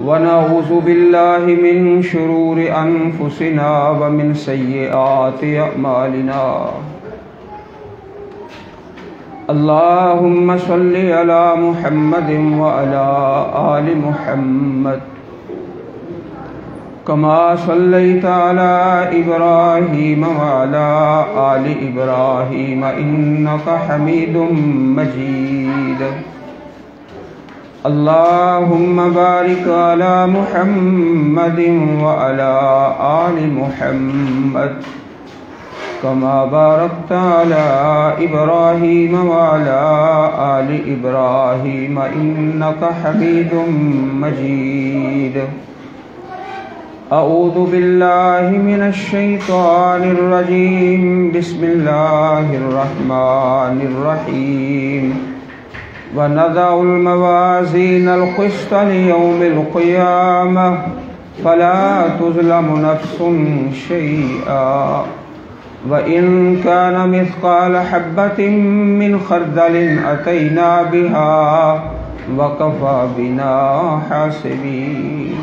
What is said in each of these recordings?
ونعوذ بالله من شرور أنفسنا ومن سيئات أعمالنا اللهم صل على محمد وعلى آل محمد كما صليت على إبراهيم وعلى آل إبراهيم إنك حميد مجيد اللهم بارك على محمد وعلى آل محمد كما باركت على إبراهيم وعلى آل إبراهيم إنك حميد مجيد أعوذ بالله من الشيطان الرجيم بسم الله الرحمن الرحيم ونضع الموازين القسط ليوم القيامة فلا تظلم نفس شيئا وإن كان مثقال حبة من خردل أتينا بها وكفى بنا حاسبين۔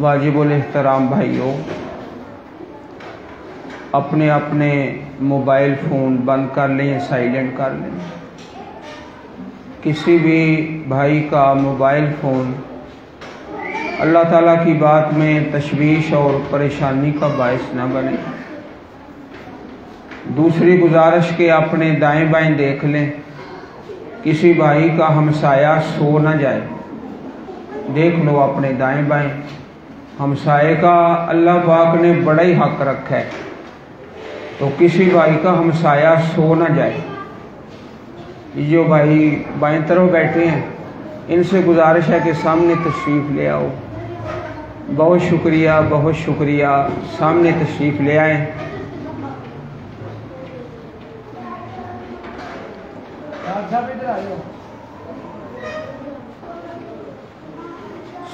واجب الاحترام بھائیوں، اپنے اپنے موبائل فون بند کر لیں، سائلنٹ کر لیں۔ کسی بھی بھائی کا موبائل فون اللہ تعالیٰ کی بات میں تشویش اور پریشانی کا باعث نہ بنے۔ دوسری گزارش کہ اپنے دائیں بائیں دیکھ لیں، کسی بھائی کا ہمسایہ سو نہ جائے۔ دیکھ لو اپنے دائیں بائیں، ہمسائے کا اللہ پاک نے بڑا ہی حق رکھا ہے، تو کسی بھائی کا ہمسایہ سو نہ جائے۔ جو بھائی بائیں طرف بیٹھے ہیں ان سے گزارش ہے کہ سامنے تشریف لے آؤ۔ بہت شکریہ، بہت شکریہ، سامنے تشریف لے آئیں۔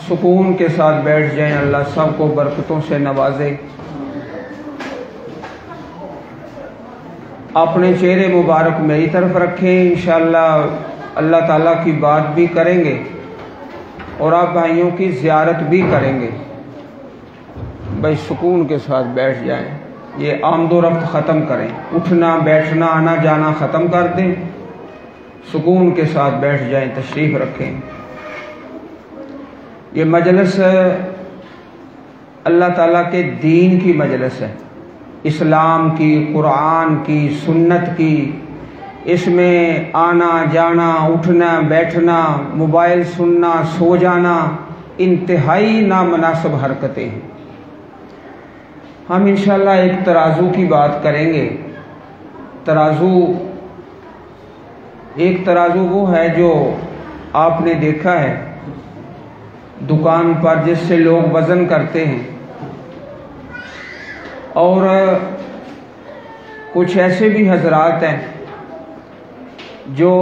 سکون کے ساتھ بیٹھ جائیں، اللہ سب کو برکتوں سے نوازے۔ اپنے چہرے مبارک میری طرف رکھیں، انشاءاللہ اللہ تعالیٰ کی بات بھی کریں گے اور آپ بھائیوں کی زیارت بھی کریں گے۔ بھائی سکون کے ساتھ بیٹھ جائیں، یہ آمد و رفت ختم کریں، اٹھنا بیٹھنا آنا جانا ختم کر دیں، سکون کے ساتھ بیٹھ جائیں، تشریف رکھیں۔ یہ مجلس اللہ تعالیٰ کے دین کی مجلس ہے، اسلام کی، قرآن کی، سنت کی۔ اس میں آنا جانا، اٹھنا بیٹھنا، موبائل سننا، سو جانا انتہائی نامناسب حرکتیں ہیں۔ ہم انشاءاللہ ایک ترازو کی بات کریں گے۔ ایک ترازو وہ ہے جو آپ نے دیکھا ہے دکان پر، جس سے لوگ وزن کرتے ہیں، اور کچھ ایسے بھی حضرات ہیں جو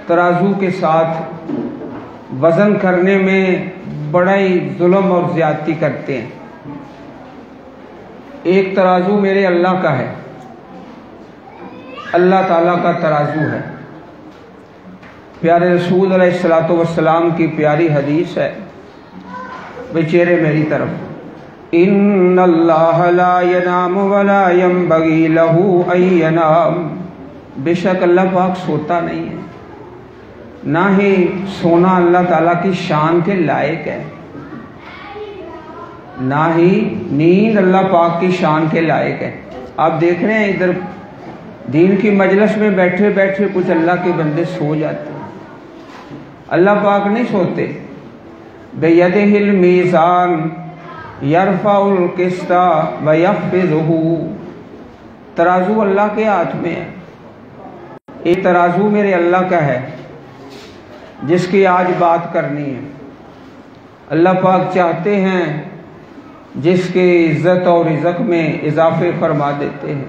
ترازو کے ساتھ وزن کرنے میں بڑا ہی ظلم اور زیادتی کرتے ہیں۔ ایک ترازو میرے اللہ کا ہے، اللہ تعالیٰ کا ترازو ہے۔ پیارے رسول علیہ السلام کی پیاری حدیث ہے، بے چہرے میری طرف، ان اللہ لا ینام ولا ینبغی لہ ان ینام، بے شک اللہ پاک سوتا نہیں ہے، نہ ہی سونا اللہ تعالیٰ کی شان کے لائق ہے، نہ ہی نیند اللہ پاک کی شان کے لائق ہے۔ آپ دیکھ رہے ہیں ادھر دین کی مجلس میں بیٹھے بیٹھے کچھ اللہ کے بندے سو جاتے ہیں، اللہ پاک نہیں سوتے۔ بیدہ المیزان یرفع القسط ویخفضہ، ترازو اللہ کے ہاتھ میں ہے۔ ایک ترازو میرے اللہ کا ہے جس کی آج بات کرنی ہے۔ اللہ پاک چاہتے ہیں جس کے عزت اور رزق میں اضافے فرما دیتے ہیں،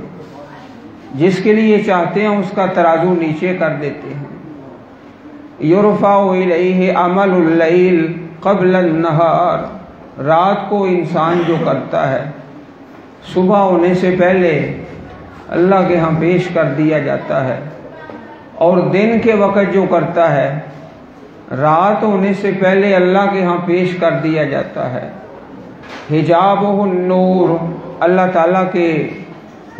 جس کے لیے چاہتے ہیں اس کا ترازو نیچے کر دیتے ہیں۔ یرفع الیہ عمل اللیل قبل النہار، رات کو انسان جو کرتا ہے صبح ہونے سے پہلے اللہ کے ہاں پیش کر دیا جاتا ہے، اور دن کے وقت جو کرتا ہے رات ہونے سے پہلے اللہ کے ہاں پیش کر دیا جاتا ہے۔ حجابہ النور، اللہ تعالیٰ کے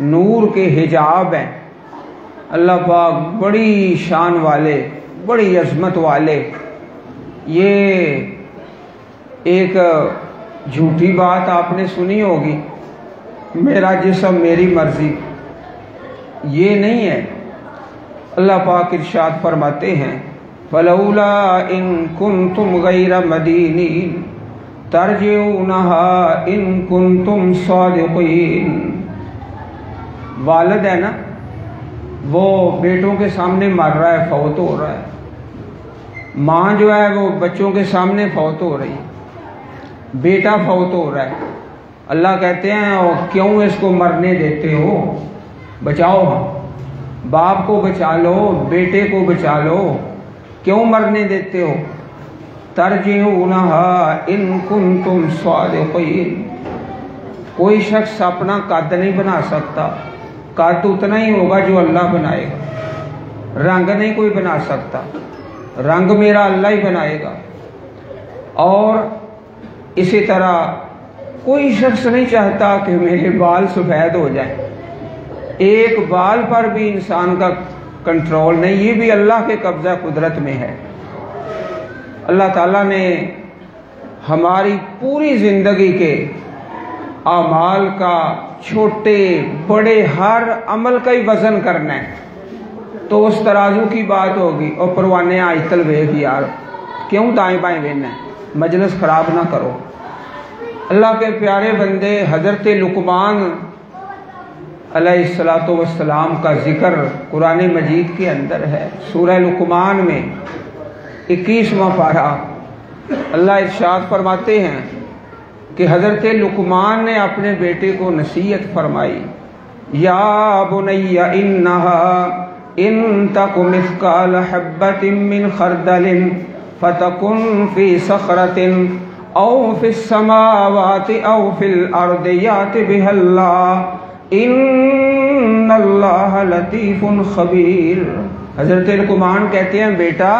نور کے حجاب ہیں۔ اللہ پاک بڑی شان والے، بڑی عظمت والے۔ یہ ایک جھوٹی بات آپ نے سنی ہوگی، میرا جسم میری مرضی، یہ نہیں ہے۔ اللہ پاک ارشاد فرماتے ہیں فَلَوْلَا إِن كُنتُمْ غَيْرَ مَدِينِينَ تَرْجِعُونَهَا إِن كُنتُمْ صَادِقِينَ۔ والد ہے نا، وہ بیٹوں کے سامنے مر رہا ہے، فوت ہو رہا ہے۔ ماں جو ہے وہ بچوں کے سامنے فوت ہو رہی ہے، بیٹا فوت ہو رہا ہے۔ اللہ کہتے ہیں کیوں اس کو مرنے دیتے ہو، بچاؤ، باپ کو بچا لو، بیٹے کو بچا لو، کیوں مرنے دیتے ہو؟ ترجعونہا ان کنتم صادقین۔ کوئی شخص اپنا قد نہیں بنا سکتا، قد اتنا ہی ہوگا جو اللہ بنائے گا۔ رنگ نہیں کوئی بنا سکتا، رنگ میرا اللہ ہی بنائے گا۔ اور اسی طرح کوئی شخص نہیں چاہتا کہ میرے بال سفید ہو جائیں، ایک بال پر بھی انسان کا کنٹرول نہیں، یہ بھی اللہ کے قبضہ قدرت میں ہے۔ اللہ تعالیٰ نے ہماری پوری زندگی کے اعمال کا، چھوٹے بڑے ہر عمل کا ہی وزن کرنا ہے، تو اس ترازو کی بات ہوگی۔ اور پروانے آج تلویخ یار کیوں دائیں بائیں لینا ہے، مجلس خراب نہ کرو۔ اللہ کے پیارے بندے، حضرت لقمان علیہ السلام کا ذکر قرآن مجید کے اندر ہے، سورہ لقمان میں 21واں پارہ۔ اللہ ارشاد فرماتے ہیں کہ حضرت لقمان نے اپنے بیٹے کو نصیحت فرمائی، یا بنی انہا ان تک مثقال حبۃ من خردل فتکن فی صخرۃ او فی السماوات او فی الارض یأت بها اللہ ان اللہ لطیف خبیر۔ حضرت لقمان کہتے ہیں بیٹا،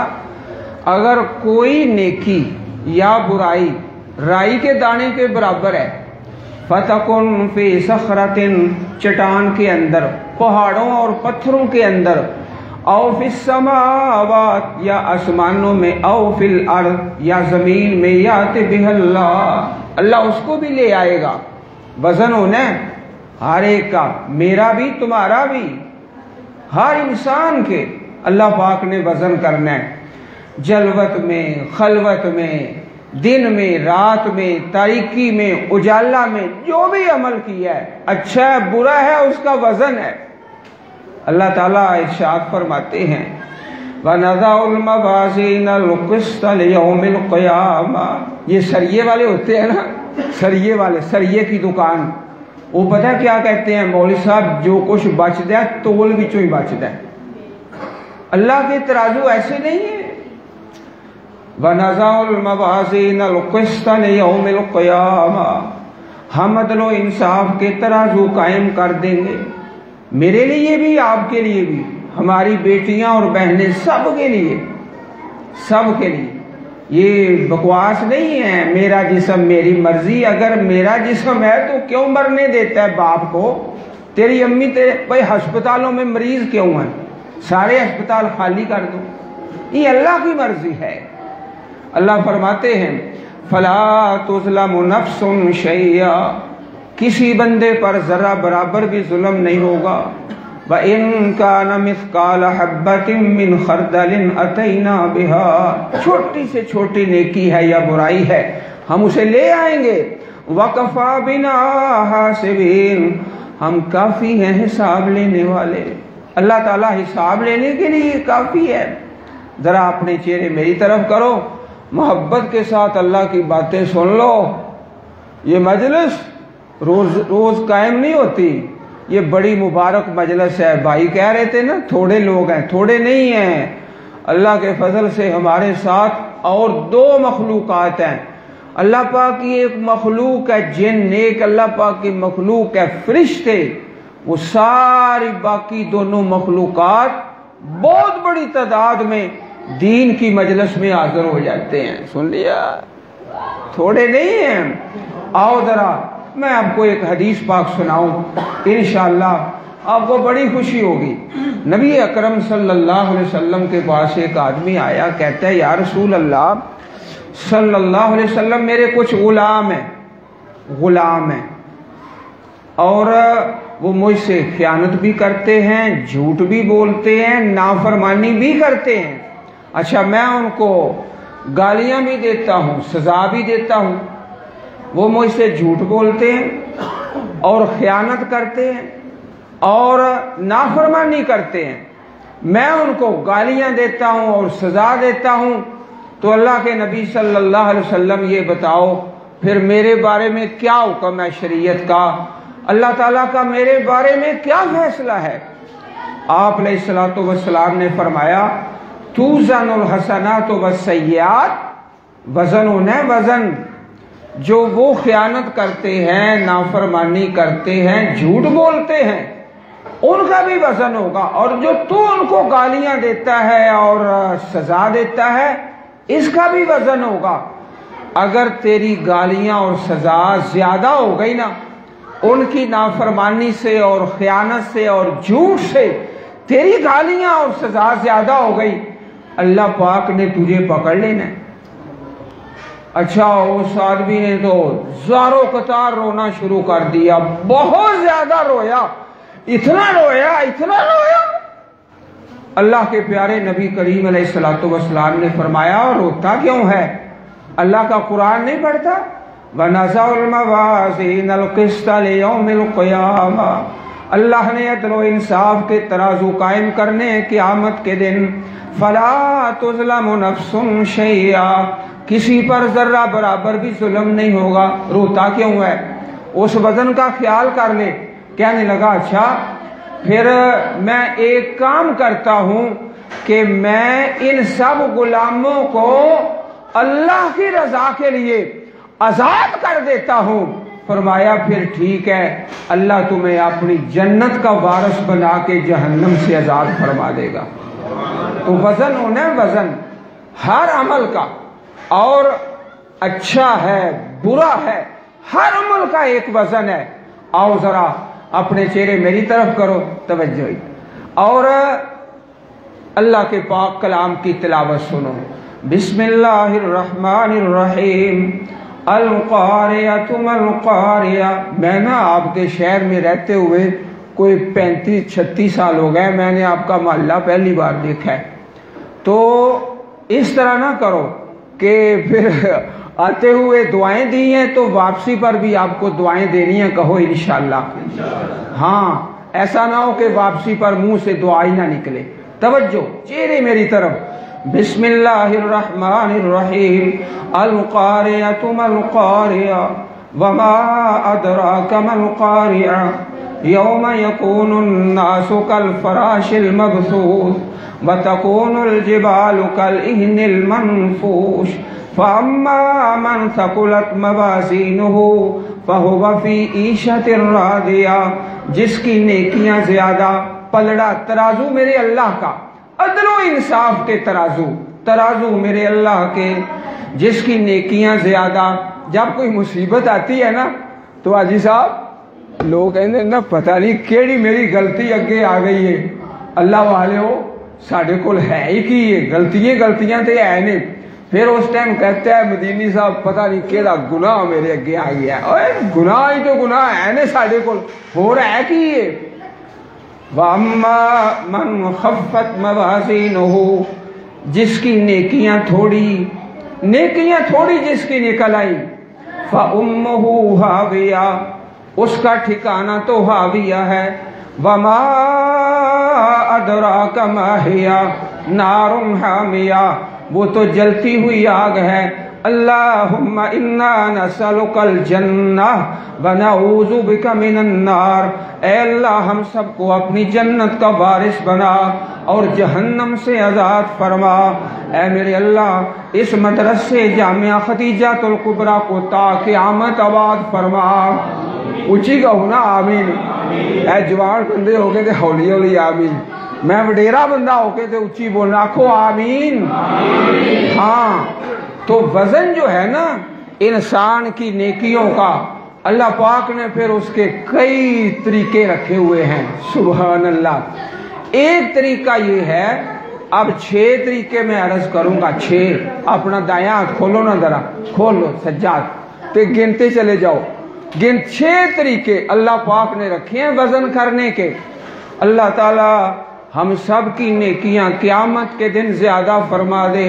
اگر کوئی نیکی یا برائی رائی کے دانے کے برابر ہے، فتکن فی صخرۃ، چٹان کے اندر، پہاڑوں اور پتھروں کے اندر، او فی السماوات، یا آسمانوں میں، او فی الارض، یا زمین میں، یأت بہ اللہ، اللہ اس کو بھی لے آئے گا۔ وزن ہونا ہے ہر ایک کا، میرا بھی تمہارا بھی، ہر انسان کے اللہ پاک نے وزن کرنا ہے۔ جلوت میں، خلوت میں، دن میں، رات میں، تاریکی میں، اجالا میں، جو بھی عمل کیا ہے، اچھا ہے برا ہے، اس کا وزن ہے۔ اللہ تعالیٰ ارشاد فرماتے ہیں وَنَضَعُ الْمَوَازِينَ الْقِسْطَ لِيَوْمِ الْقِيَامَةِ۔ یہ سریے والے ہوتے ہیں نا، سریے والے، سریے کی دکان، وہ پتہ کیا کہتے ہیں مولوی صاحب، جو کچھ بچ ہے تول بچوں ہی بچ ہے۔ اللہ کے ترازو ایسے نہیں ہیں۔ وَنَضَعُ الْمَوَازِينَ الْقِسْطَ لِيَوْمِ الْقِيَامَةِ، ہم عدل و انصاف کے ترازو قائم کر دیں گے، میرے لیے بھی، آپ کے لیے بھی، ہماری بیٹیاں اور بہنیں، سب کے لیے، سب کے لیے۔ یہ بکواس نہیں ہے میرا جسم میری مرضی۔ اگر میرا جسم ہے تو کیوں مرنے دیتا ہے باپ کو؟ تیری امی بھائی ہسپتالوں میں مریض کیوں ہیں؟ سارے ہسپتال خالی کر دو، یہ اللہ کی مرضی ہے۔ اللہ فرماتے ہیں فَلَا تُظْلَمُ نَفْسٌ شَيْئًا، کسی بندے پر ذرا برابر بھی ظلم نہیں ہوگا۔ وَإِن كَانَ مِثْقَالَ حَبَّةٍ مِّنْ خَرْدَلٍ أَتَيْنَا بِهَا، چھوٹی سے چھوٹی نیکی ہے یا برائی ہے، ہم اسے لے آئیں گے۔ وَكَفَى بِنَا حَاسِبِينَ، ہم کافی ہیں حساب لینے والے۔ اللہ تعالیٰ حساب لینے کے لیے کافی ہے۔ ذرا اپنے چہرے میری طرف کرو، محبت کے ساتھ اللہ کی باتیں سن لو۔ یہ مجلس روز روز قائم نہیں ہوتی، یہ بڑی مبارک مجلس ہے۔ بھائی کہہ رہے تھے نا تھوڑے لوگ ہیں، تھوڑے نہیں ہیں۔ اللہ کے فضل سے ہمارے ساتھ اور دو مخلوقات ہیں۔ اللہ پاک کی ایک مخلوق ہے جن، ایک اللہ پاک کی مخلوق ہے فرشتے۔ وہ ساری باقی دونوں مخلوقات بہت بڑی تعداد میں दीन की मजलिस में हाजिर हो जाते हैं। सुन लिया, थोड़े नहीं हैं। आओ जरा मैं आपको एक हदीस पाक सुनाऊं, इंशाअल्लाह आपको बड़ी खुशी होगी। नबी अकरम सल्लल्लाहु अलैहि वसल्लम के पास एक आदमी आया, कहता है या रसूल अल्लाह सल्लल्लाहु अलैहि वसल्लम, मेरे कुछ गुलाम हैं और वो मुझसे खयानत भी करते हैं, झूठ भी बोलते हैं, नाफरमानी भी करते हैं। अच्छा, मैं उनको गालियां भी देता हूँ, सजा भी देता हूँ। वो मुझसे झूठ बोलते हैं और खयानत करते हैं और नाफरमानी करते हैं। मैं उनको गालियां देता हूँ और सजा देता हूँ। तो अल्लाह के नबी सल्लल्लाहु अलैहि वसल्लम ये बताओ फिर मेरे बारे में क्या हुक्म है शरीयत का, अल्लाह ताला का मेरे बारे में क्या फैसला है। आप अलैहिस्सलातु वस्सलाम ने फरमाया तूज़नुल हसनातु वस्सय्यात, वज़न उन्हें वज़न जो वो खयानत करते हैं, नाफरमानी करते हैं, झूठ बोलते हैं, उनका भी वज़न होगा। और जो तू उनको गालियां देता है और सजा देता है, इसका भी वज़न होगा। अगर तेरी गालियां और सजा ज्यादा हो गई ना, उनकी नाफरमानी से और खयानत से और झूठ से तेरी गालियां और सजा ज्यादा हो गई, अल्लाह पाक ने तुझे पकड़ लेना है। अच्छा, उस आदमी ने तो ज़ारो कतार रोना शुरू कर दिया, बहुत ज्यादा रोया, इतना रोया। अल्लाह के प्यारे नबी करीम अलैहिस्सलातु वस्सलाम ने फरमाया रोता क्यों है? अल्लाह का कुरान नहीं पढ़ता? वनज़अल मवाज़ीनल क़िस्त लियौमिल क़ियामा, अल्लाह ने अदल व इंसाफ के तराजू कायम करने क़यामत के दिन। फला तुज़लमु नफ्सुन शैया, किसी पर जर्रा बराबर भी जुल्म नहीं होगा। रोता क्यों है? उस वजन का ख्याल कर ले। कहने लगा अच्छा फिर मैं एक काम करता हूं कि मैं इन सब गुलामों को अल्लाह की रजा के लिए आजाद कर देता हूं। फरमाया फिर ठीक है, अल्लाह तुम्हें अपनी जन्नत का वारिस बना के जहन्नम से आजाद फरमा देगा। तो वजन होना वजन हर अमल का, और अच्छा है बुरा है, हर अमल का एक वजन है। आओ जरा अपने चेहरे मेरी तरफ करो, तवज्जो, और अल्लाह के पाक कलाम की तिलावत सुनो। बिस्मिल्लाहिर्रहमानिर्रहीम। अल क़ारियतु मल क़ारिया। मैं ना आपके शहर में रहते हुए कोई 35-36 साल हो गए, मैंने आपका मोहल्ला पहली बार देखा है। तो इस तरह ना करो कि फिर आते हुए दुआएं दी हैं तो वापसी पर भी आपको दुआएं देनी है, कहो इंशाअल्लाह। हाँ, ऐसा ना हो कि वापसी पर मुंह से दुआ ही ना निकले। तवज्जो, चेहरे मेरी तरफ। बिस्मिल्लाहिर्रहमानिर्रहीम। अल क़ारियतु मल क़ारिया वमा अदराका मल क़ारिया यौम यकूनुन नासु कल फराशिल मबसूस व तकूनुल जिबालु कल इहनिल मनफूश फअम्मा मन थकुलत मवाज़ीनुहु फहुव फी ईशतिर रादिया। जिसकी नेकियां ज्यादा, पलड़ा तराजू मेरे अल्लाह का, अदलो इंसाफ के तराजू मेरे अल्लाह के, जिसकी नेकियां ज्यादा। जब कोई मुसीबत आती है ना तो हाजी साहब लोग कहते ना पता नहीं केड़ी मेरी गलती अगे आ गई है। अल्लाह वाले हो साढ़े कोल है ही की है, गलतियां तो है नहीं। फिर उस टाइम कहता है मदीनी साहब पता नहीं केड़ा गुनाह मेरे अगे आ गया है। ओए गुनाह ही तो गुनाह है ने साढ़े कोल, हो रहा है की है। वअम्मा मन खफ्फत मवाज़ीनुहु, जिसकी नेकियां थोड़ी जिसकी निकल आई, फउम्मुहु हाविया, उसका ठिकाना तो हाविया है। वमा अदराका मा हिया नारुन हामिया, वो तो जलती हुई आग है। अल्लाहुम्मा इन्ना नसअलुकल जन्नह व नऊज़ु बिका मिनन नार। ऐ अल्लाह हम सबको अपनी जन्नत का वारिस बना और जहन्नम से आजाद फरमा। ऐ मेरे अल्लाह इस मदरसे जामिया खदीजातुल कुबरा को ता क़यामत आबाद फरमा। ऊंची कहो ना आमीन। ऐ जवान बंदे हो गए थे हौली हौली आमीन। मैं वडेरा बंदा होके तो उच्ची बोलना, आखो आमीन। हाँ, तो वजन जो है ना इंसान की नेकियों का, अल्लाह पाक ने फिर उसके कई तरीके रखे हुए हैं। सुभान अल्लाह। एक तरीका ये है, अब 6 तरीके मैं अर्ज करूंगा, 6। अपना दायां हाथ खोलो ना, जरा खोल लो सज्जाद, तो गिनते चले जाओ। 6 तरीके अल्लाह पाक ने रखे हैं वजन करने के। अल्लाह ताला हम सब की नेकियां क़यामत के दिन ज्यादा फरमा दे।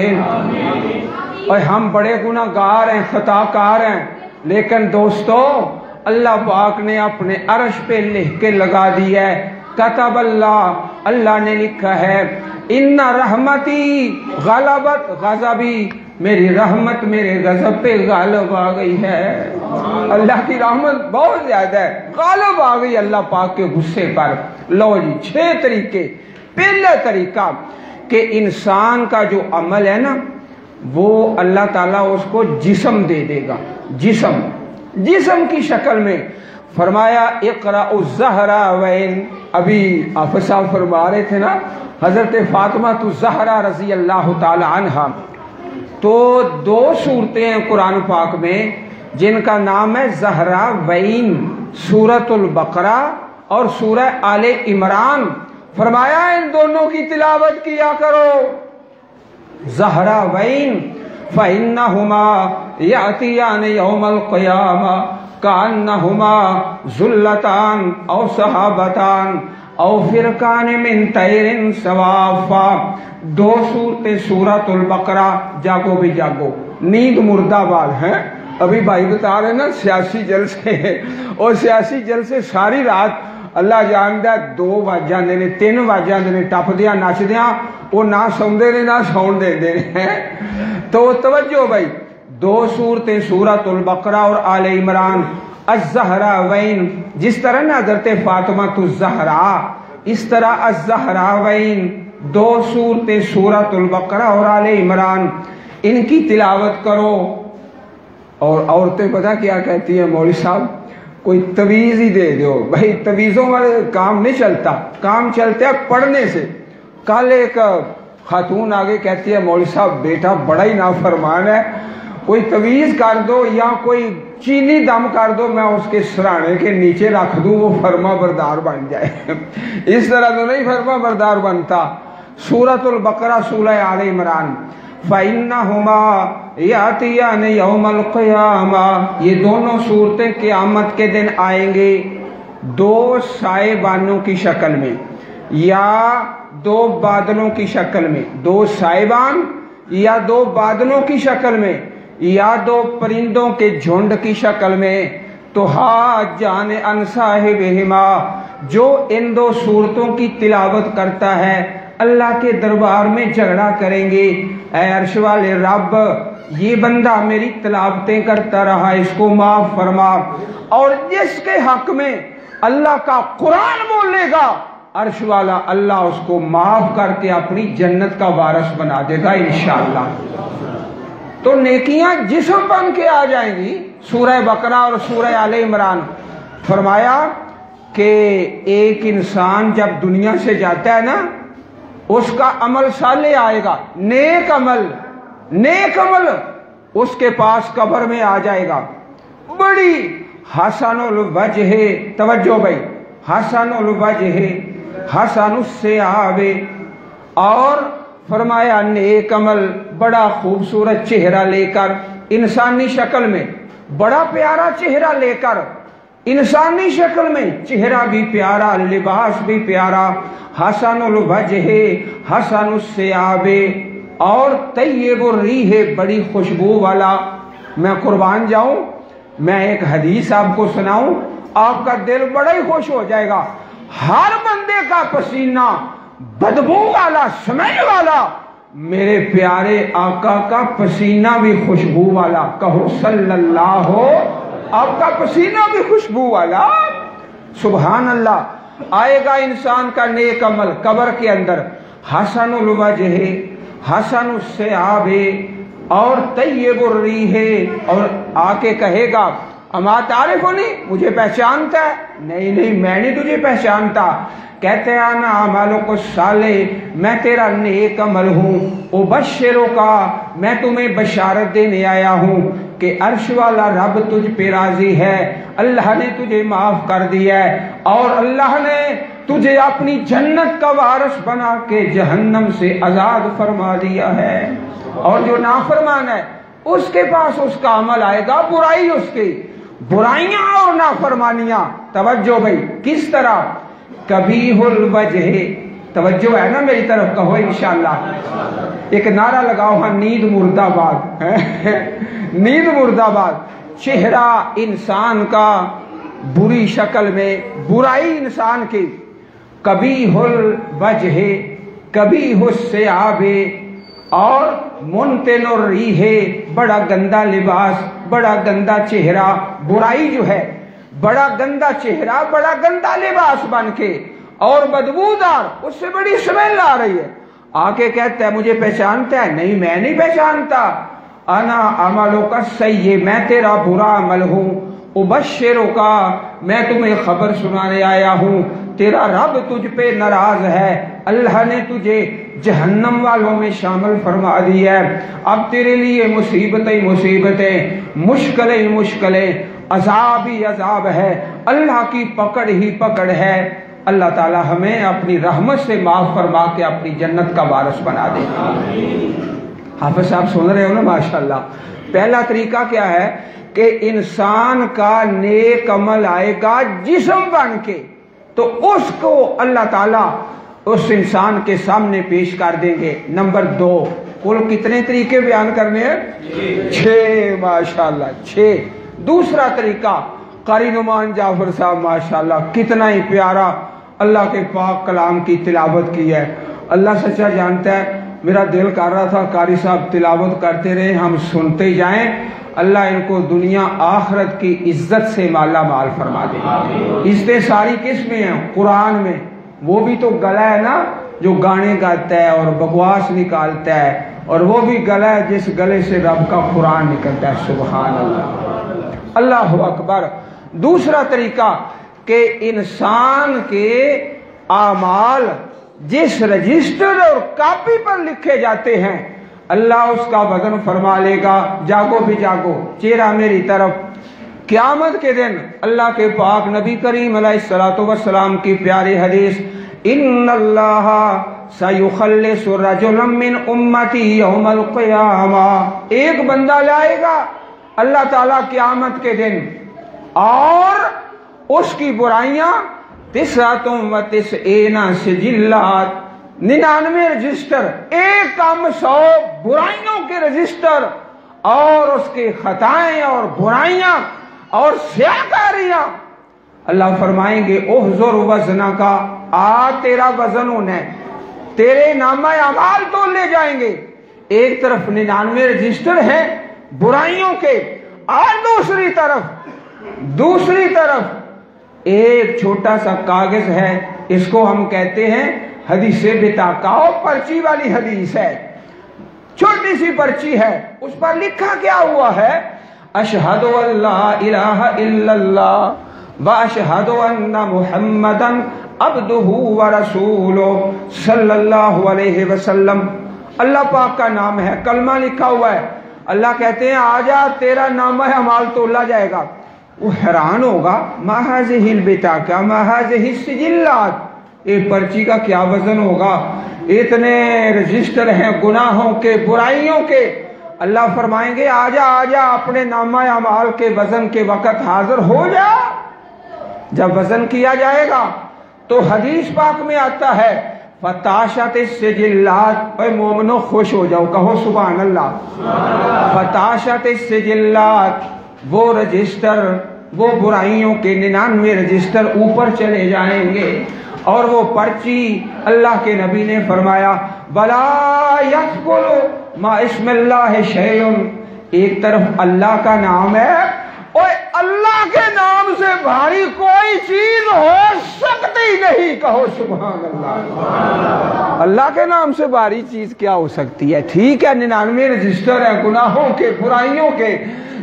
और हम बड़े गुनाहगार हैं, खताकार हैं, लेकिन दोस्तों अल्लाह पाक ने अपने अर्श पे लिख के लगा दिया है, कतब अल्लाह, अल्लाह ने लिखा है, इन्ना रहमती गलबत गज़बी, मेरी रहमत मेरे गजब पे गालिब आ गई है। अल्लाह की रहमत बहुत ज्यादा है, गालिब आ गई अल्लाह पाक के गुस्से पर। लो जी 6 तरीके। पहला तरीका कि इंसान का जो अमल है ना, वो अल्लाह ताला उसको जिस्म दे देगा। जिस्म की शक्ल में। फरमाया इक़रा उज़्ज़हरा वैन, अभी आप साहब फरमा रहे थे ना हजरत फातिमा ज़हरा रजी अल्लाह ताला अन्हा, तो 2 सूरतें हैं कुरान पाक में जिनका नाम है ज़हरा वैन, सूरतुल बकरा और सूरह आले इमरान। फरमाया इन दोनों की तिलावत किया करो। ज़हरा वैन फ़इन्नहुमा यातियान यौमल क़ियामा कान्नहुमा ज़ुल्लतान औ सहाबतान औ फ़िरकान मिन तैरिन सवाफ़ा। 2 सूरतें सूरतुल बकरा। जागो भी जागो, नींद मुर्दाबाद है। अभी भाई बता रहे ना सियासी जलसे, और सियासी जलसे सारी रात अल्लाह जानदा 2 वज जाते ने, 3 वज जाते ने, टपदियां नचदियां, वो ना सौंदे ने ना सौन देंदे ने। तो तवज्जो भाई, 2 सूरतें सूरतुल बकरा और आले इमरान। अज़्ज़हरा वैन, जिस तरह ना हज़रत फातिमा ज़हरा, इस तरह अज़्ज़हरा वैन 2 सूरतें सूरतुल बकरा और आले इमरान, इनकी तिलावत करो। और औरतें पता क्या कहती है, मौलवी साहब कोई तवीज़ ही दे दो। भाई तवीज़ों वाले काम नहीं चलता, काम चलता है पढ़ने से। कल एक खातून आगे कहती है, मौलवी साहब बेटा बड़ा ही नाफरमान है, कोई तवीज़ कर दो या कोई चीनी दम कर दो, मैं उसके सराहने के नीचे रख दूं, वो फर्मा बरदार बन जाए। इस तरह तो नहीं फर्मा बरदार बनता। सूरतुल बकरा सूरह आले इमरान। फ़इन्नहुमा यातियान यौमल क़ियामा, ये दोनों सूरतें क़यामत के दिन आएंगे 2 साइबानों की शक्ल में या 2 बादलों की शक्ल में। 2 साइबान या 2 बादलों की शक्ल में या 2 परिंदों के झुंड की शक्ल में। तो हा जाने अन साहिबिहिमा, जो इन 2 सूरतों की तिलावत करता है अल्लाह के दरबार में झगड़ा करेंगे, ऐ अर्श वाले रब ये बंदा मेरी तिलावतें करता रहा, इसको माफ फरमा। और जिसके हक में अल्लाह का कुरान बोलेगा, अर्श वाला अल्लाह उसको माफ करके अपनी जन्नत का वारिस बना देगा इंशाअल्लाह। तो नेकियां जिस्म बन के आ जाएंगी। सूरह बकरा और सूरह आले इमरान। फरमाया कि एक इंसान जब दुनिया से जाता है ना, उसका अमल साले आएगा, नेक अमल उसके पास कब्र में आ जाएगा। बड़ी हसनुल वजहे, तवज्जो भाई, हसनुल वजहे हसनुस्से आवे। और फरमाया नेक अमल बड़ा खूबसूरत चेहरा लेकर, इंसानी शक्ल में बड़ा प्यारा चेहरा लेकर, इंसानी शक्ल में चेहरा भी प्यारा, लिबास भी प्यारा। हसनुल वजहे हसनुस्से आवे। और तय्यबुर रीहे, बड़ी खुशबू वाला। मैं कुर्बान जाऊं, मैं एक हदीस आपको सुनाऊं, आपका दिल बड़ा ही खुश हो जाएगा। हर बंदे का पसीना बदबू वाला, स्मेल वाला, मेरे प्यारे आका का पसीना भी खुशबू वाला। कहो सल्लल्लाहु, आपका पसीना भी खुशबू वाला। सुभान अल्लाह। आएगा इंसान का नेक अमल कब्र के अंदर। हसनुल वजहे हसनुस्से आवे और तय्यबुर रीहे, और आके कहेगा अमा तारिफुनी, मुझे पहचानता है? नहीं मैं नहीं तुझे पहचानता। कहते हैं आना अमालो को साले, मैं तेरा नेक अमल हूँ। उबश्शिरो का, मैं तुम्हें बशारत देने आया हूँ कि अर्श वाला रब तुझ पे राजी है, अल्लाह ने तुझे माफ कर दिया है और अल्लाह ने तुझे अपनी जन्नत का वारिस बना के जहन्नम से आजाद फरमा दिया है। और जो नाफरमान है उसके पास उसका अमल आएगा, बुराई उसकी, बुराइयां और नाफरमानियां। तवज्जो भाई, किस तरह? कबीहुल वजह, तवज्जो है ना मेरी तरफ, कहो इंशाअल्लाह। एक नारा लगाओ, हाँ, नींद मुर्दाबाद नींद मुर्दाबाद। चेहरा इंसान का बुरी शक्ल में, बुराई इंसान की। कबीहुल वजह, कबीहुस सियाबे, और मुनतिनुर रीहे, बड़ा गंदा लिबास, बड़ा गंदा चेहरा। बुराई जो है, बड़ा गंदा चेहरा, बड़ा गंदा लिबास बन के और बदबूदार, उससे बड़ी स्मेल आ रही है। आके कहता है मुझे पहचानता है? नहीं, मैं नहीं पहचानता। अना अमलों का सही, मैं तेरा बुरा अमल हूँ। उबश्शिरो का, मैं तुम्हें खबर सुनाने आया हूँ, तेरा रब तुझ पे नाराज है, अल्लाह ने तुझे जहन्नम वालों में शामिल फरमा दिया है। अब तेरे लिए मुसीबतें मुसीबतें, मुश्किलें मुश्किलें, अजाब ही अजाब है, अल्लाह की पकड़ ही पकड़ है। अल्लाह ताला हमें अपनी रहमत से माफ फरमा के अपनी जन्नत का वारिस बना दे। हाफिज साहब सुन रहे हो ना, माशाल्लाह। पहला तरीका क्या है कि इंसान का नेक अमल आएगा जिस्म बन के, तो उसको अल्लाह ताला उस इंसान के सामने पेश कर देंगे। नंबर 2, कुल कितने तरीके बयान करने हैं? 6, माशाल्लाह 6। दूसरा तरीका, कारी नुमान जाफर साहब माशाल्लाह कितना ही प्यारा अल्लाह के पाक कलाम की तिलावत की है। अल्लाह सच्चा जानता है, मेरा दिल कर रहा था कारी साहब तिलावत करते रहे, हम सुनते जाएं। अल्लाह इनको दुनिया आखिरत की इज्जत से माला माल फरमा दे। इज्जतें सारी किस में है? कुरान में। वो भी तो गला है ना जो गाने गाता है और बकवास निकालता है, और वो भी गला है जिस गले से रब का कुरान निकलता है। सुभान अल्लाह, अल्लाह अकबर। दूसरा तरीका कि इंसान के आमाल जिस रजिस्टर और कॉपी पर लिखे जाते हैं, अल्लाह उसका वजन फरमा लेगा। जागो भी जागो, चेहरा मेरी तरफ। क़यामत के दिन अल्लाह के पाक नबी करीम अलैहिस्सलातु वस्सलाम की प्यारी हदीस, इन्नल्लाह सयुखल्लिसु रजुलन मिन उम्मती यौमल क़ियामा, एक बंदा लाएगा अल्लाह ताला क़यामत के दिन, और उसकी बुराइयां 99 सिजिल्लात, 99 रजिस्टर, एक कम 100 बुराइयों के रजिस्टर, और उसके खताएं और बुराइयां और स्याकारियां। अल्लाह फरमाएंगे ओहजुर वजना का, आ तेरा वजन होना है, तेरे नामा अमाल तो ले जाएंगे। एक तरफ 99 रजिस्टर हैं बुराइयों के, और दूसरी तरफ एक छोटा सा कागज है, इसको हम कहते हैं हदीसे बिताकाओ, पर्ची वाली हदीस है, छोटी सी पर्ची है। उस पर लिखा क्या हुआ है? अशहदु अल्ला इलाहा इल्लल्लाह व अशहदु अन्ना मुहम्मदन अब्दुहु व रसूलुहु सल्लल्लाहु अलैहि वसल्लम। अल्लाह पाक का नाम है, कलमा लिखा हुआ है। अल्लाह कहते हैं आजा तेरा नाम है, अमाल तोला जाएगा। वो हैरान होगा, महाज़िहिल बिताका महाज़िहिल सिजिल्लात, ये पर्ची का क्या वजन होगा, इतने रजिस्टर हैं गुनाहों के, बुराइयों के। अल्लाह फरमाएंगे आजा आजा, अपने नामा अमाल के वजन के वक़्त हाजिर हो जा। जब वजन किया जाएगा तो हदीस पाक में आता है फताशत सिजिल्लात, ओए मोमिनो खुश हो जाओ, कहो सुभान अल्लाह। फताशत सिजिल्लात, वो रजिस्टर, वो बुराइयों के 99 रजिस्टर ऊपर चले जाएंगे, और वो पर्ची अल्लाह के नबी ने फरमाया बला यस्कुलु मा इस्मिल्लाह शैउन, एक तरफ अल्लाह का नाम है, और अल्लाह के नाम से भारी कोई चीज हो सकती नहीं, कहो सुभान अल्लाह। अल्लाह के नाम से भारी चीज क्या हो सकती है? ठीक है 99 रजिस्टर है गुनाहों के, बुराइयों के,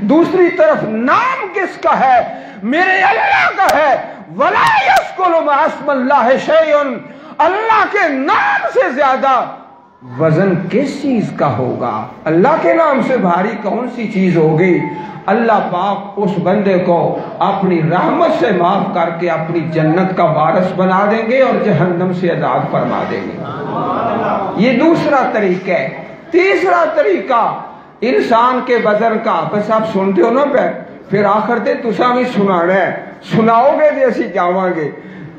दूसरी तरफ नाम किसका है? मेरे अल्लाह का है। वला यस्कुलु मा अस्मिल्लाहि शैउन, अल्लाह के नाम से ज्यादा वजन किस चीज का होगा? अल्लाह के नाम से भारी कौन सी चीज होगी? अल्लाह पाक उस बंदे को अपनी रहमत से माफ करके अपनी जन्नत का वारिस बना देंगे और जहन्नम से आजाद फरमा देंगे। ये दूसरा तरीका है। तीसरा तरीका इंसान के वजन का, बस आप सुनते हो ना पे फिर आखिर ते तुसा भी सुनाना है, सुनाओगे तो असी जावांगे।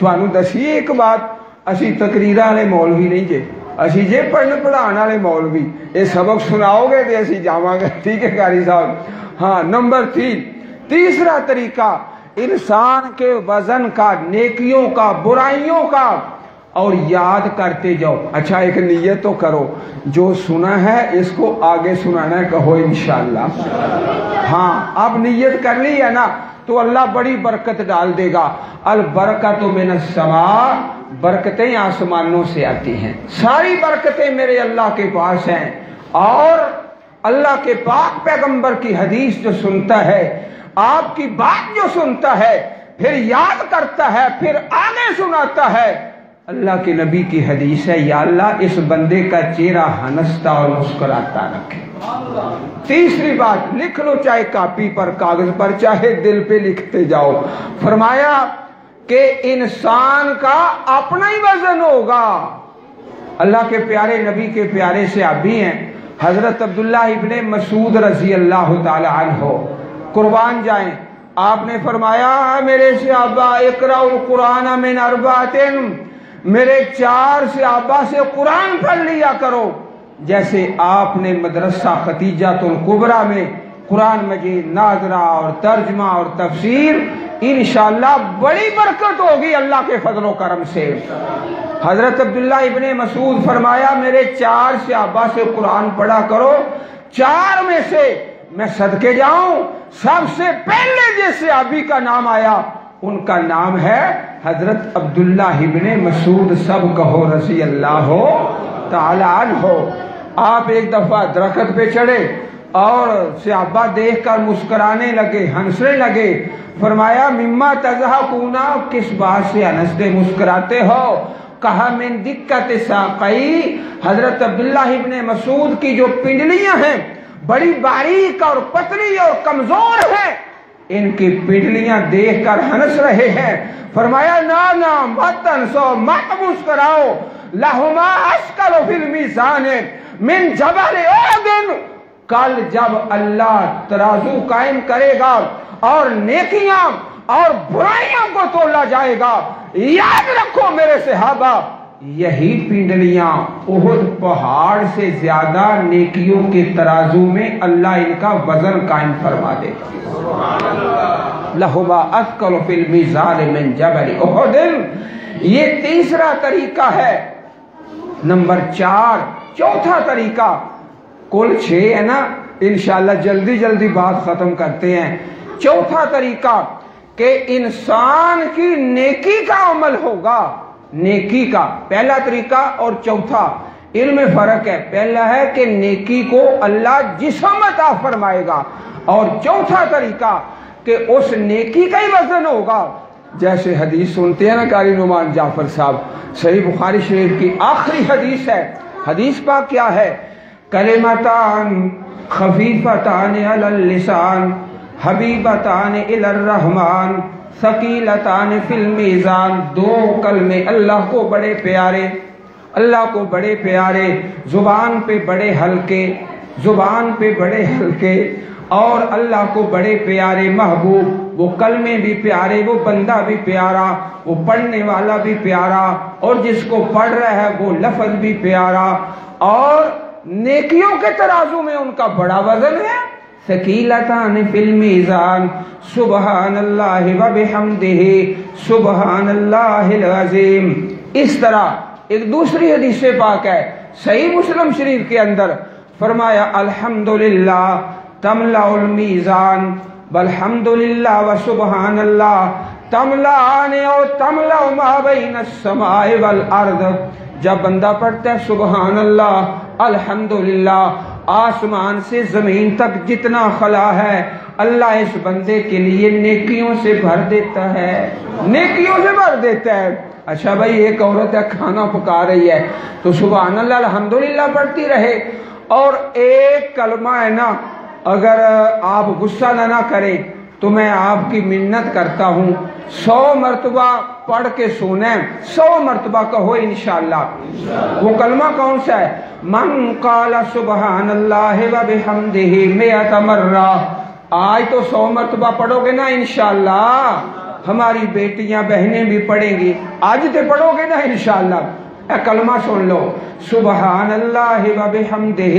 तुहानू दसीए एक बात, असी तकरीरां वाले मौलवी नहीं जे, असी जे पढ़न पढ़ाने वाले मौलवी, ये सबक सुनाओगे तो असी जावांगे। ठीक है कारी साहब? हाँ, नंबर 3, तीसरा तरीका इंसान के वजन का, नेकियों का, बुराइयों का, और याद करते जाओ। अच्छा एक नियत तो करो, जो सुना है इसको आगे सुनाना कहो इंशाअल्लाह। हाँ, अब नियत कर ली है ना तो अल्लाह बड़ी बरकत डाल देगा। अल बरकत मिनस समा, बरकतें आसमानों से आती हैं। सारी बरकतें मेरे अल्लाह के पास हैं। और अल्लाह के पाक पैगंबर की हदीस जो सुनता है, आपकी बात जो सुनता है, फिर याद करता है, फिर आगे सुनाता है, अल्लाह के नबी की हदीस है, या अल्लाह इस बंदे का चेहरा हंसता और मुस्कुराता रखे। तीसरी बात, लिख लो, चाहे कॉपी पर, कागज पर, चाहे दिल पे लिखते जाओ। फरमाया कि इंसान का अपना ही वजन होगा। अल्लाह के प्यारे नबी के प्यारे सहाबी हैं हजरत अब्दुल्लाह इब्ने मसूद रजी अल्लाह ताला अन्हो, कुर्बान जाएं। आपने फरमाया मेरे सहाबा इकराउल कुरान मिन अरबातिन, मेरे 4 सहाबा से कुरान पढ़ लिया करो। जैसे आपने मदरसा खतीजातुल कुबरा में कुरान मजीद नाजरा और तर्जमा और तफसीर, इंशाअल्लाह बड़ी बरकत होगी अल्लाह के फजलो करम से। हजरत अब्दुल्लाह इब्ने मसूद फरमाया मेरे 4 सहाबा से कुरान पढ़ा करो। 4 में से मैं सदके जाऊं, सबसे पहले जिस सहाबी का नाम आया उनका नाम है हजरत अब्दुल्लाह इब्ने मसूद, सब कहो रज़ी अल्लाह ताला अन्हो। आप एक दफा दरख्त पे चढ़े और सहाबा देखकर मुस्कुराने लगे, हंसने लगे। फरमाया मिम्मा तज़हकूना, किस बात से हंसते मुस्कुराते हो? कहा मिन दिक्कत साक़ई, हजरत अब्दुल्लाह इब्ने मसूद की जो पिंडलियां हैं बड़ी बारीक और पतली और कमजोर हैं, इनकी पिंडलियां देखकर हंस रहे हैं। फरमाया ना ना मत हंसो, मत मुस्कुराओ, लहुमा अस्कल फिल मीज़ान मिन जबल उहद, कल जब अल्लाह तराजू कायम करेगा और नेकियां और बुराइयों को तोला जाएगा, याद रखो मेरे सहाबा, यही पिंडलियां उहद पहाड़ से ज्यादा नेकियों के तराजू में अल्लाह इनका वजन कायम फरमा देगा। लहुमा अस्कल फिल मीज़ान मिन जबल उहद। ये तीसरा तरीका है। नंबर 4, चौथा तरीका, कुल 6 है ना, इंशाअल्लाह जल्दी जल्दी बात खत्म करते हैं। चौथा तरीका कि इंसान की नेकी का अमल होगा। नेकी का पहला तरीका और चौथा, इनमें फर्क है। पहला है कि नेकी को अल्लाह जिस्म अता फरमाएगा, और चौथा तरीका कि उस नेकी का ही वजन होगा। जैसे हदीस सुनते हैं ना कारी नुमान जाफर साहब, सही बुखारी शरीफ की आखिरी हदीस है। हदीस पाक क्या है? कलिमतान खफीफतान अलल लिसान हबीबतान इलर रहमान सकीलतान फिल मीज़ान। 2 कलमे अल्लाह को बड़े प्यारे, अल्लाह को बड़े प्यारे, जुबान पे बड़े हल्के, जुबान पे बड़े हल्के, और अल्लाह को बड़े प्यारे महबूब। वो कलमे भी प्यारे, वो बंदा भी प्यारा, वो पढ़ने वाला भी प्यारा, और जिसको पढ़ रहा है वो लफ्ज भी प्यारा, और नेकियों के तराजू में उनका बड़ा वजन है। सकीलतान फिल मीज़ान सुबहानल्लाहि व बिहम्दिही सुबहानल्लाहिल अज़ीम। इस तरह एक दूसरी हदीस पाक है सही मुस्लिम शरीफ के अंदर, फरमाया अल्हम्दुलिल्लाह तमलाउल मीज़ान वल्हम्दुलिल्लाह व सुबहानल्लाह तमलान और तमलाउ मा बैनस समाए वल अर्द। जब बंदा पढ़ता है सुबहान अल्लाह अल्हम्दुलिल्लाह, आसमान से जमीन तक जितना खला है اللہ اس بندے کے لیے نیکیوں سے بھر دیتا ہے، نیکیوں سے بھر دیتا ہے۔ اچھا بھائی، ایک عورت ہے کھانا پکا رہی ہے تو سبحان اللہ الحمدللہ پڑھتی رہے، اور ایک کلمہ ہے نا، اگر آپ غصہ نہ کریں تو میں آپ کی منت کرتا ہوں 100 مرتبہ پڑھ کے سنیں، 100 مرتبہ کہو انشاءاللہ۔ وہ کلمہ کون سا ہے؟ من قال سبحان اللہ و بحمدہ 100 مرہ۔ آج تو 100 مرتبہ پڑھو گے نا انشاءاللہ، ہماری بیٹیاں بہنیں بھی پڑھیں گی، آج تے پڑھو گے نا انشاءاللہ۔ اے کلمہ سن لو، سبحان اللہ و بحمدہ،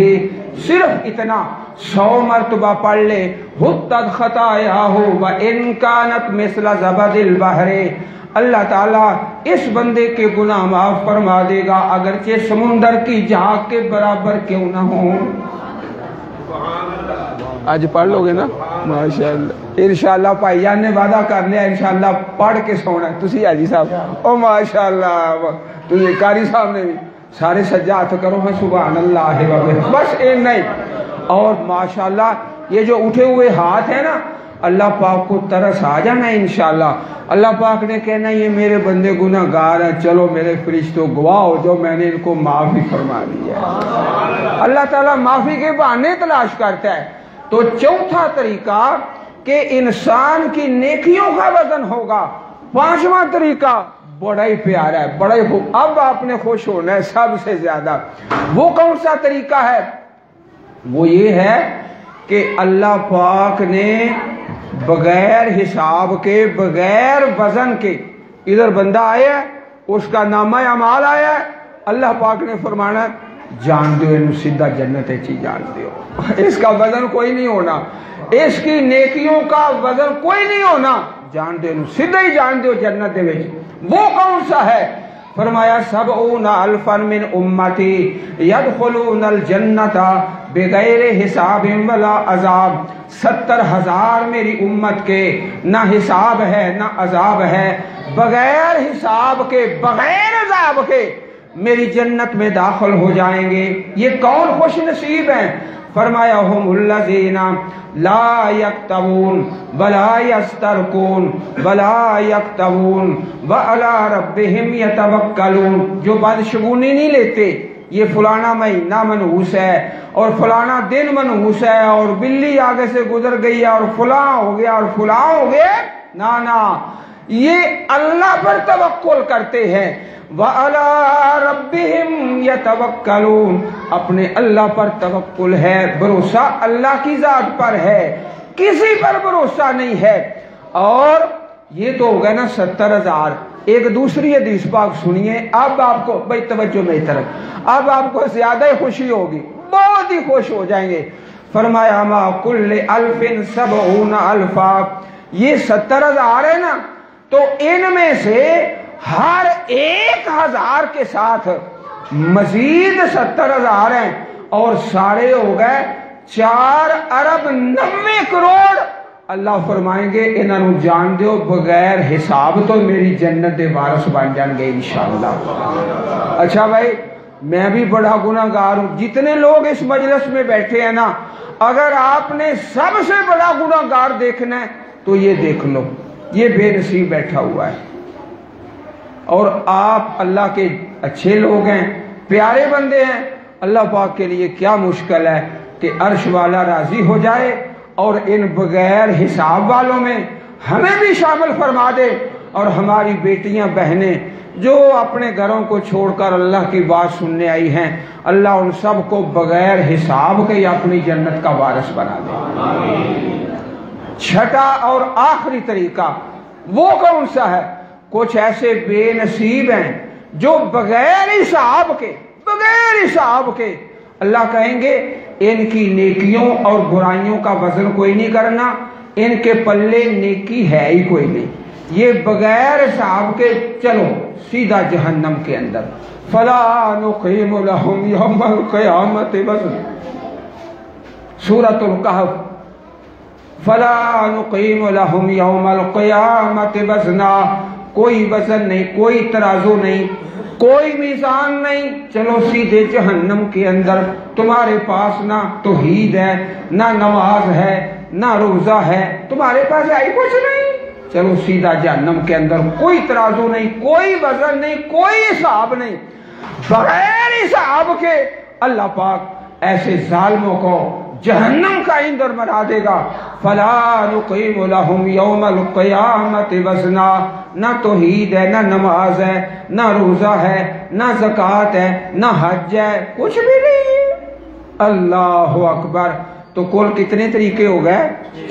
صرف اتنا 100 مرتبہ پڑھ لے، حطت خطایاہ وان کانت مثل زبد البحر، اللہ تعالیٰ اس بندے کے گناہ معاف فرما دے گا اگرچہ سمندر کی جھاگ کے برابر کیوں نہ ہوں۔ آج پڑھ لو گے نا ماشاءاللہ انشاءاللہ، بھائی جان نے وعدہ کر لیا انشاءاللہ پڑھ کے سونا ہے۔ تسی حاجی صاحب او ماشاءاللہ، تسی قاری صاحب نے بھی سارے سجا ہاتھ کرو ہیں سبحان اللہ وبحمدہ، بس ایک نہیں۔ اور ماشاءاللہ یہ جو اٹھے ہوئے ہاتھ ہیں نا، اللہ پاک کو ترس آ جانا ہے انشاءاللہ۔ اللہ پاک نے کہنا یہ میرے بندے گناہ گار ہیں، چلو میرے فرشتوں گواہ ہو جو میں نے ان کو معافی فرما دی ہے۔ اللہ تعالیٰ معافی کے بہانے تلاش کرتا ہے۔ تو چوتھا طریقہ کہ انسان کی نیکیوں کا وزن ہوگا۔ پانچواں طریقہ بڑا ہی پیارا ہے، بڑا ہی خوب، اب آپ نے خوش ہونا ہے سب سے زیادہ۔ وہ کون سا طریقہ ہے؟ وہ یہ ہے کہ اللہ پاک نے بغیر حساب کے، بغیر وزن کے، ادھر بندہ آیا ہے، اس کا نامہ اعمال آیا ہے، اللہ پاک نے فرمانا جان دیو انہوں سیدھا جنت چی جان دیو، اس کا وزن کوئی نہیں ہونا، اس کی نیکیوں کا وزن کوئی نہیں ہونا، جان دیو انہوں سیدھا ہی جان دیو جنت دے وچ۔ وہ کون سا ہے؟ فرمایا 70,000 من امتی یدخلون الجنت بغیر حساب ولا عذاب، 70,000 میری امت کے نہ حساب ہے نہ عذاب ہے، بغیر حساب کے بغیر عذاب کے میری جنت میں داخل ہو جائیں گے۔ یہ کون خوش نصیب ہیں؟ فرمایا ہم الذین لا یکتوون ولا یسترقون ولا یکتوون وعلی ربہم یتوکلون، جو بدشگونی نہیں لیتے، یہ فلانا مہینہ منحوس ہے اور فلانا دن منحوس ہے اور بلی آگے سے گزر گئی ہے اور فلاں ہو گیا اور فلاں ہو گیا، نا، یہ اللہ پر توکل کرتے ہیں۔ وَعَلَىٰ رَبِّهِمْ يَتَوَكَّلُونَ، اپنے اللہ پر توکل ہے، بھروسہ اللہ کی ذات پر ہے، کسی پر بھروسہ نہیں ہے۔ اور یہ تو ہو گیا نا 70,000۔ ایک دوسری حدیث پاک سنیے، اب آپ کو بھائی توجہ میری طرف، اب آپ کو زیادہ ہی خوشی ہوگی، بہت ہی خوش ہو جائیں گے۔ فرمایا ما کل 1070,000، یہ 70,000 ہے نا، تو ان میں سے ہر 1,000 کے ساتھ مزید 70,000 ہیں، اور سارے ہو گئے 4,90,00,000,000۔ اللہ فرمائیں گے انہوں جان دیو بغیر حساب تو میری جنت دے وارث بن جان گے انشاءاللہ۔ اچھا بھائی، میں بھی بڑا گناہ گار ہوں، جتنے لوگ اس مجلس میں بیٹھے ہیں نا، اگر آپ نے سب سے بڑا گناہ گار دیکھنا ہے تو یہ دیکھ لو، یہ بے نصیب بیٹھا ہوا ہے، اور آپ اللہ کے اچھے لوگ ہیں، پیارے بندے ہیں۔ اللہ پاک کے لیے کیا مشکل ہے کہ عرش والا راضی ہو جائے اور ان بغیر حساب والوں میں ہمیں بھی شامل فرما دے، اور ہماری بیٹیاں بہنیں جو اپنے گھروں کو چھوڑ کر اللہ کی بات سننے آئی ہیں، اللہ ان سب کو بغیر حساب کے اپنی جنت کا وارث بنا دے۔ چھٹا اور آخری طریقہ وہ کون سا ہے؟ کچھ ایسے بے نصیب ہیں جو بغیر حساب کے اللہ کہیں گے ان کی نیکیوں اور برائیوں کا وزن کوئی نہیں کرنا، ان کے پلے نیکی ہے ہی کوئی نہیں، یہ بغیر حساب کے چلو سیدھا جہنم کے اندر۔ فلا نقیم لہم یوم القیامت وزنا، سورۃ الکہف، فلا نقیم لہم یوم القیامت وزنا، کوئی وزن نہیں، کوئی ترازو نہیں، कोई मीज़ान नहीं, चलो सीधे जहन्नम के अंदर। तुम्हारे पास ना तौहीद है, ना नमाज है, ना रोजा है, तुम्हारे पास है कुछ नहीं, चलो सीधा जहन्नम के अंदर। कोई तराजू नहीं, कोई वजन नहीं, कोई हिसाब नहीं, बगैर हिसाब के अल्लाह पाक ऐसे जालिमों को जहन्नम का ईंधन बना देगा। फला नुक़ीमु लहुम यौमल क़ियामति वज़ना, ना तौहीद है, ना नमाज है, ना रोजा है, ना ज़कात है, ना हज है, कुछ भी नहीं। अल्लाह अकबर। तो कुल कितने तरीके हो गए?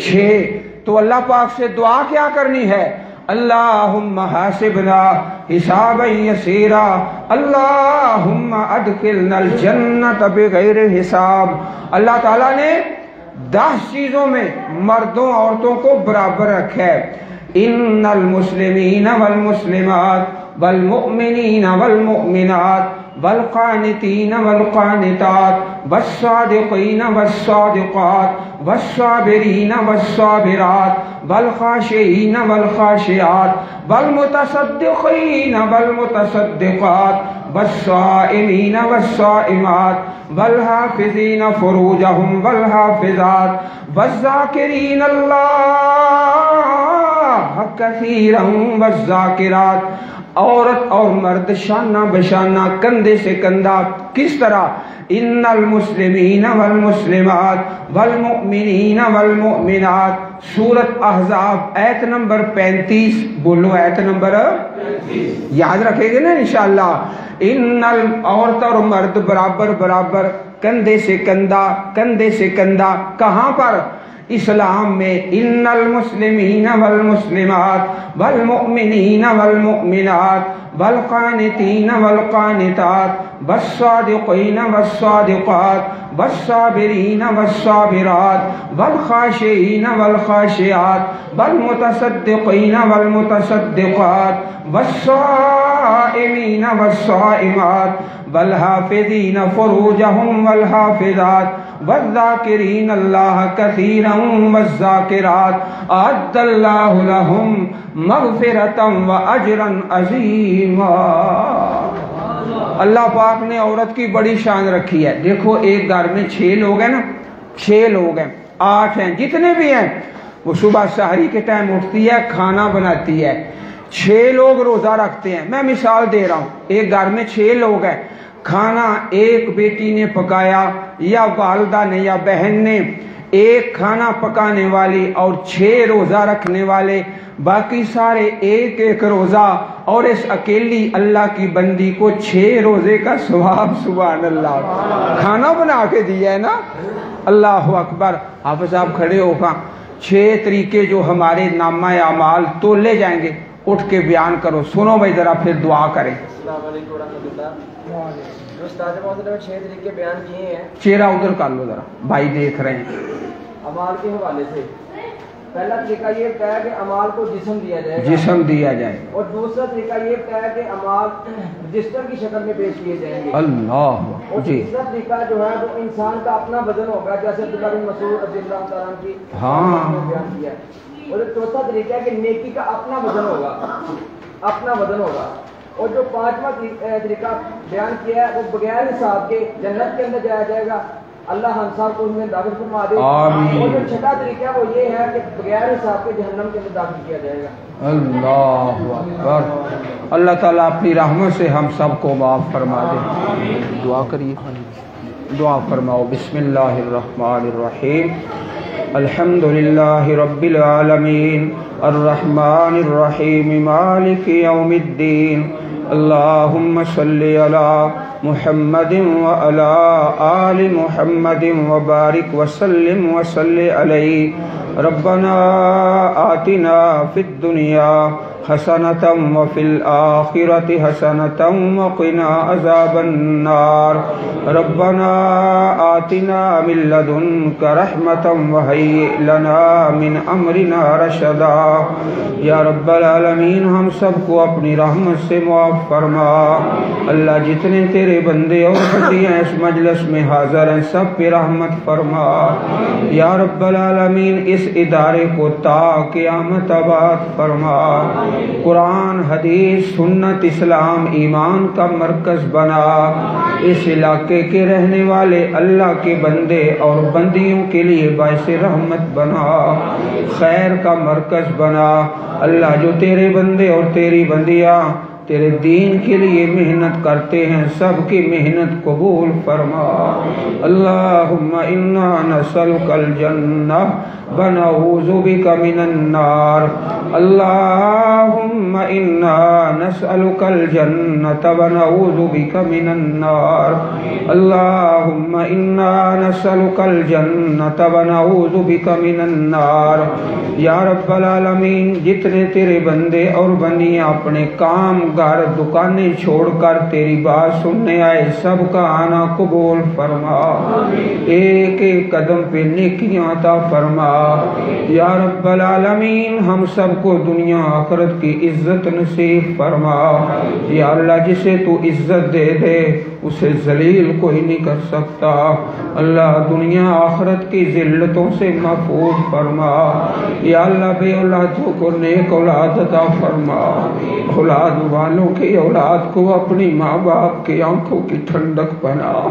6। तो अल्लाह पाक से दुआ क्या करनी है? अल्लाहुम्मा हासिबना हिसाबन यसीरा, अल्लाहुम्मा अदखिलनल जन्नत बिगैर हिसाब। अल्लाह ताला ने 10 चीजों में मर्दों औरतों को बराबर रखा है। इन्नल मुस्लिमीन वल मुस्लिमात वल मुमिनीन वल मुमिनात वल क़ानितीन वल क़ानितात वस्सादिक़ीन वस्सादिक़ात वस्साबिरीन वस्साबिरात वल ख़ाशिईन वल ख़ाशियात वल मुतसद्दिक़ीन वल मुतसद्दिक़ात वस्साइमीन वस्साइमात वल हाफ़िज़ीन फ़ुरूजहुम वल हाफ़िज़ात वज़्ज़ाकिरीन अल्लाह कसीरन वज़्ज़ाकिरात। औरत और मर्द शाना बशाना, कंधे से कंधा। किस तरह? इन्नल मुस्लिमीन वल मुस्लिमात वल मुमिनीन वल मुमिनात। सूरत अहज़ाब आयत नंबर 35। बोलो आयत नंबर 35, याद रखेंगे ना इंशाअल्लाह। इन्नल औरत और मर्द बराबर बराबर, कंधे से कंधा, कंधे से कंधा। कहाँ पर? इस्लाम में। इन्नल मुस्लिमीन वल मुस्लिमात वल मुमिनीन वल मुमिनात वल क़ानितीन वल क़ानितात वस्सादिक़ीन वस्सादिक़ात वस्साबिरीन वस्साबिरात वल ख़ाशिईन वल ख़ाशियात वल मुतसद्दिक़ीन वल मुतसद्दिक़ात वस्साइमीन वस्साइमात वल हाफ़िज़ीन फ़ुरूजहुम वल हाफ़िज़ात वज़्ज़ाकिरीन अल्लाह कसीरन वज़्ज़ाकिरात अअद्दल्लाहु लहुम मग़फ़िरतन व अजरन अज़ीमा। अल्लाह पाक ने औरत की बड़ी शान रखी है। देखो एक घर में 6 लोग हैं ना, 6 लोग हैं, 8 हैं, जितने भी हैं, वो सुबह सहरी के टाइम उठती है, खाना बनाती है। 6 लोग रोजा रखते हैं। मैं मिसाल दे रहा हूँ, एक घर में 6 लोग हैं, खाना एक बेटी ने पकाया या वालदा ने या बहन ने, एक खाना पकाने वाली और 6 रोजा रखने वाले, बाकी सारे एक एक रोजा। और इस अकेली अल्लाह की बंदी को 6 रोजे का सवाब, सुभान अल्लाह, खाना बना के दिया है ना। अल्लाह अकबर। हाफिज साहब खड़े होगा। 6 तरीके जो हमारे नामा अमाल तोले जाएंगे, उठ के बयान करो। सुनो भाई जरा, फिर दुआ करें। जो उस्ताद ने 6 तरीके बयान किए हैं, चेहरा उधर कर लो जरा, भाई देख रहे हैं। अमाल के हवाले से पहला तरीका ये बताया कि अमाल को जिस्म दिया जाए, जिस्म दिया जाए। और दूसरा तरीका ये बताया कि अमाल रजिस्टर की शक्ल में पेश किए जाएंगे। अल्लाह। और जी। तीसरा तरीका जो है वो इंसान का अपना वजन होगा, जैसे अब्दुल्ला बिन मसूद रज़ियल्लाहु तआला अन्हु की बयान किया। और चौथा तरीका है कि नेकी का अपना वजन होगा, अपना वजन होगा। और जो 5वां तरीका बयान किया है वो बगैर हिसाब के जन्नत के अंदर जाया जाएगा। अल्लाह हम सब को उसमें दाखिल फरमा दे। और जो छठा तरीका वो ये है कि बगैर हिसाब के जहन्नम के अंदर दाखिल किया जाएगा। अल्लाह अकबर। अल्लाह ताला अपनी रहमत से हम सबको माफ़ फरमा दे। दुआ करिए, दुआ फरमाओ। बिस्मिल्लाहिर्रहमानिर्रहीम। अल्हम्दुलिल्लाहि रब्बिल आलमीन अर्रहमानिर रहीम मालिकि यौमिद्दीन। अल्लाहुम्मा सल्लि अला मुहम्मदिन व अला आलि मुहम्मदिन व बारिक व सल्लिम व सल्लि अलैहि। रब्बना आतिना फिद दुनिया हसनतम व फिल आखिरति हसनतम व क़िना अज़ाबन नार। रब्बना आतिना मिन लदुनका रहमतम व हय्यि लना मिन अमरिना रशदा। या रब्बल आलमीन, हम सबको अपनी रहमत से मुआफ़ फरमा। अल्लाह जितने तेरे बंदे और बंदियाँ इस मजलिस में हाज़िर हैं, सब पे रहमत फरमा। या रब्बल आलमीन, इस इदारे को ता क़यामत आबाद फरमा। قرآن حدیث سنت اسلام ایمان کا مرکز بنا، اس علاقے کے رہنے والے اللہ کے بندے اور بندیوں کے لیے باعث رحمت بنا، خیر کا مرکز بنا۔ اللہ جو تیرے بندے اور تیری بندیاں تیرے دین کے لیے محنت کرتے ہیں، سب کی محنت قبول فرما۔ اللہم انا نسألک الجنہ ونعوذ بک من النار، اللہم انا نسألک الجنہ ونعوذ بک من النار، اللہم انا نسألک الجنہ ونعوذ بک من النار۔ یا رب العالمین، جتنے تیرے بندے اور بندیاں اپنے کام گھر دکانیں چھوڑ کر تیری بات سننے آئے، سب کا آنا قبول فرما، ایک ایک قدم پہ نیکیاں عطا فرما۔ یا رب العالمین، ہم سب کو دنیا آخرت کی عزت نصیب فرما۔ یا اللہ، جسے تو عزت دے دے اسے ذلیل کوئی نہیں کر سکتا۔ اللہ، دنیا آخرت کی ذلتوں سے محفوظ فرما۔ یا اللہ، بے اولادوں کو نیک اولاد عطا فرما، اولاد والوں کی اولاد کو اپنی ماں باپ کی آنکھوں کی ٹھنڈک بنا۔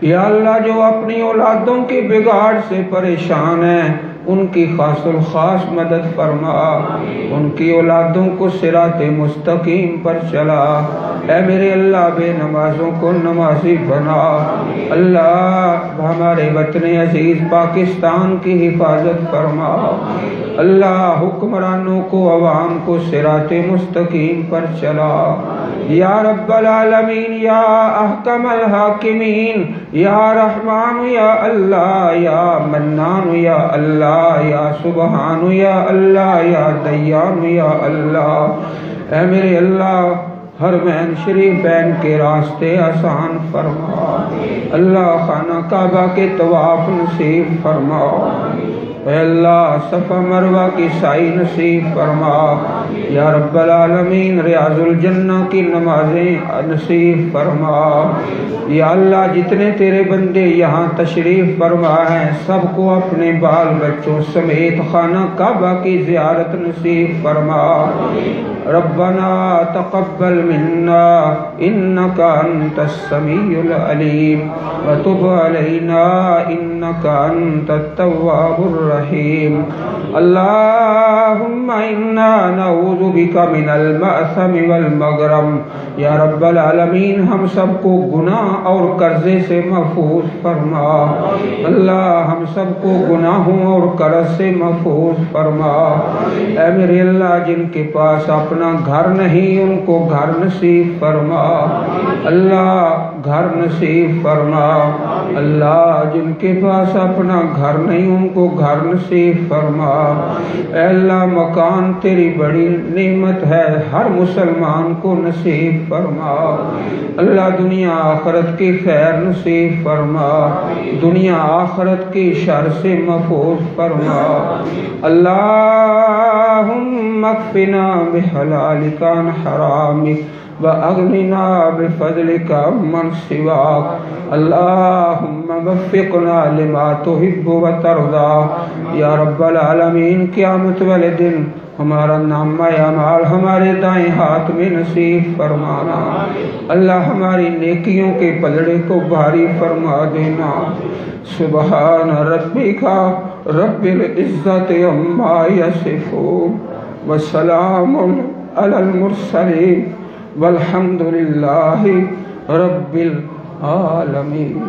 یا اللہ، جو اپنی اولادوں کی بگاڑ سے پریشان ہیں ان کی خاص الخاص مدد فرما، ان کی اولادوں کو صراط مستقیم پر چلا۔ اے میرے اللہ، بے نمازوں کو نمازی بنا۔ اللہ، ہمارے وطن عزیز پاکستان کی حفاظت فرما۔ اللہ، حکمرانوں کو عوام کو صراط مستقیم پر چلا۔ یا رب العالمین، یا احکم الحاکمین، یا رحمان یا اللہ، یا منان یا اللہ، یا سبحان یا اللہ، یا دیان یا اللہ۔ اے میرے اللہ، حرمین شریفین کے راستے آسان فرما۔ اللہ، خانہ کعبہ کے طواف نصیب فرما۔ اے اللہ، صفا مروہ کی سعی نصیب فرما۔ یا رب العالمین، ریاض الجنہ کی نمازیں نصیب فرما۔ یا اللہ، جتنے تیرے بندے یہاں تشریف فرما ہیں سب کو اپنے بال بچوں سمیت خانہ کعبہ کی زیارت نصیب فرما۔ ربنا تقبل منا انك انت السميع العليم وتب علينا انك انت التواب الرحيم۔ اللهم انا نعوذ بك من المأثم والمغرم۔ یا رب العالمین، ہم سب کو گناہ اور قرضے سے محفوظ فرما۔ اللہ، ہم سب کو گناہوں اور قرض سے محفوظ فرما۔ اے میرے اللہ، جن کے پاس اپنا گھر نہیں ان کو گھر نصیب فرما۔ اللہ، گھر نصیب فرما۔ اللہ، جن کے پاس اپنا گھر نہیں ان کو گھر نصیب فرما۔ اے اللہ، مکان تیری بڑی نعمت ہے، ہر مسلمان کو نصیب فرما۔ اللہ، دنیا آخرت کی خیر نصیب فرما، دنیا آخرت کی شر سے محفوظ فرما۔ اللہم اکفنا بحلالک عن حرامک وَأَغْنِنَا بِفَضْلِكَ عَمَّنْ سِوَاكَ اللہم وفقنا لما تحب وترضى۔ یا رب العالمین، قیامت والے دن ہمارا نامہ اعمال ہمارے دائیں ہاتھ میں نصیب فرمانا۔ اللہ، ہماری نیکیوں کے پلڑے کو بھاری فرما دینا۔ سبحان ربک رب العزت عما یصفون وسلام علی المرسلین والحمد للہ رب العالمین۔